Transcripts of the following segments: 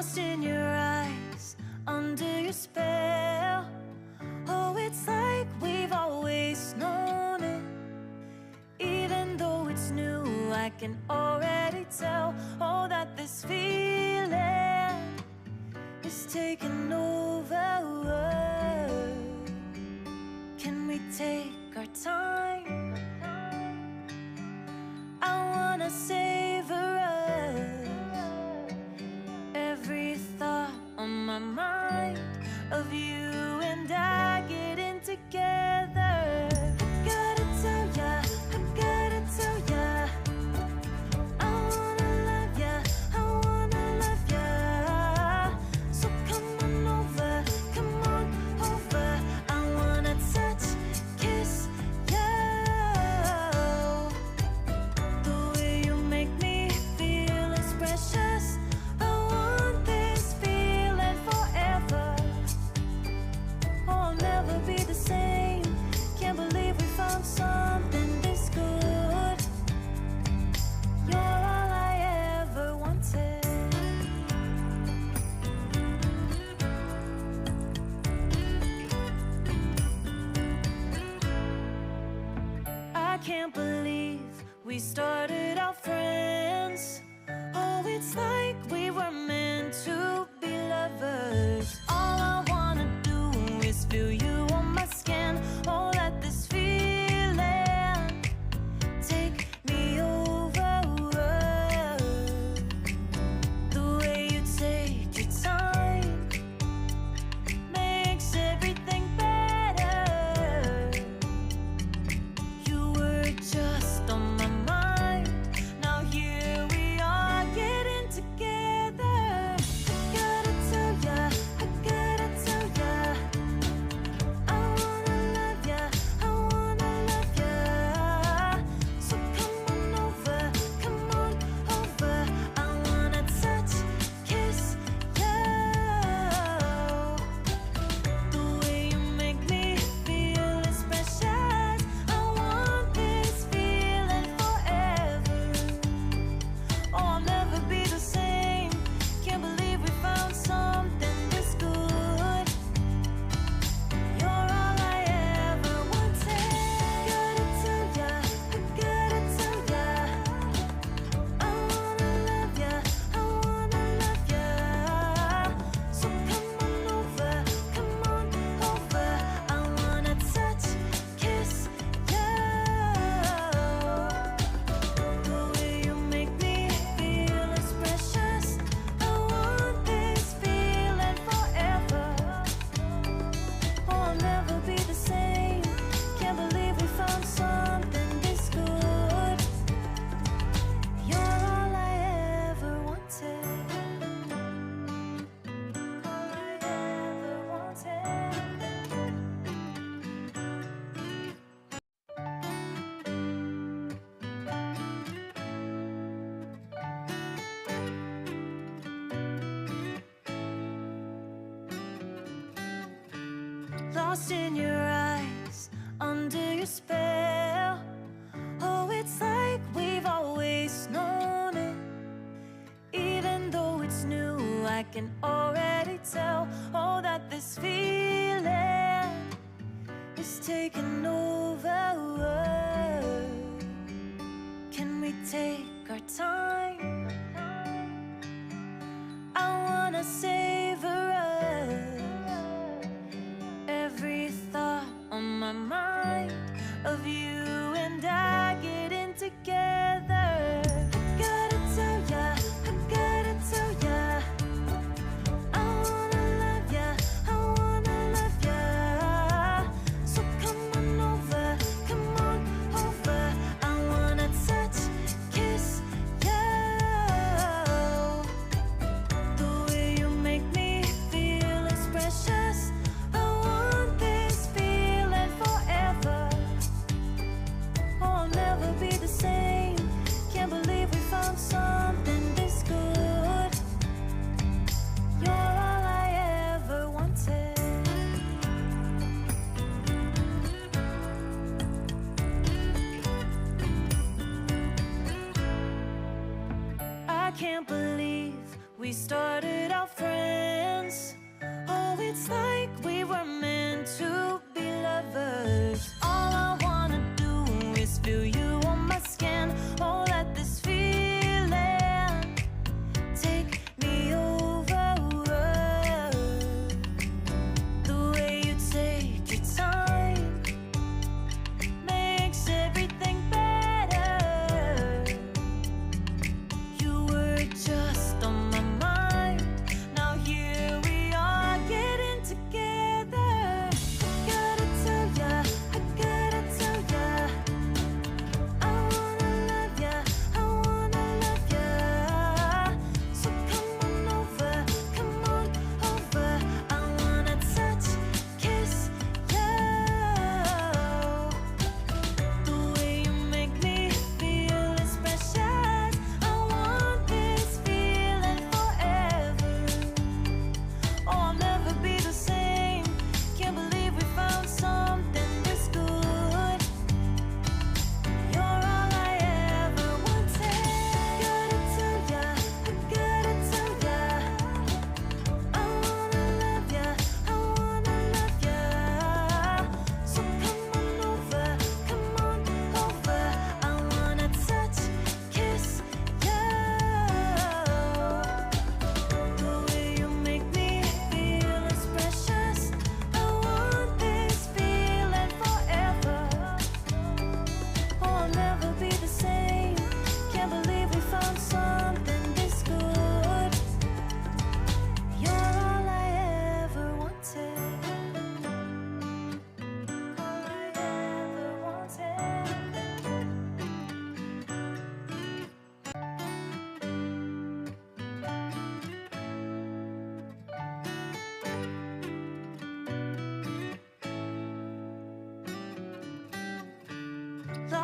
lost in your eyes, under your spell. Oh, it's like we've always known it. Even though it's new, I can already tell. Oh, that this feeling is taking over. Can we take our time? I wanna savor us. Every thought on my mind of you and I getting together. Gotta tell ya, I gotta tell ya, I wanna love ya, I wanna love ya. So come on over, come on over. I wanna touch, kiss ya. The way you make me feel is precious. I want this feeling forever. Oh, I'll never be the same. Can't believe we found something this good. You're all I ever wanted. I can't believe we started out friends. Oh, it's like we were meant to be lovers. All I wanna do is feel you on my skin. Oh, let this feeling take me over. The way you take your time makes everything better. You were just on my mind. Now here we are getting together. Gotta tell ya, I gotta tell ya, I wanna love ya, I wanna love ya. So come on over, come on over. I wanna touch, kiss ya. The way you make me feel is precious. I want this feeling forever. Oh, I'll never be the same. Can't believe we found something this good. You're all I ever wanted. Gotta tell ya, I gotta tell ya, I wanna love ya, I wanna love ya. So come on over, come on over. I wanna touch, kiss ya. The way you make me feel is precious. I want this feeling forever. Oh, I'll never be the same. Can't believe we found something this good. You're all I ever wanted. All I ever wanted. Lost in your eyes, under your spell. Oh, it's like we've always known it. Even though it's new, I can already tell. Oh, that this feeling is taking over. Can we take our time? I wanna savor us. Every thought on my mind of you and I getting together. Gotta tell ya, I gotta tell ya, I wanna love ya, I wanna love ya. So come on over, come on over. I wanna touch, kiss ya. The way you make me feel is precious. I want this feeling forever. Oh, I'll never be the same. Can't believe we found something this good. You're all I ever wanted. I can't believe we started out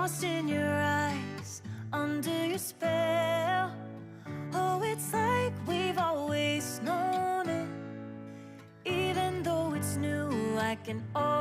lost in your eyes, under your spell. Oh, it's like we've always known it. Even though it's new, I can always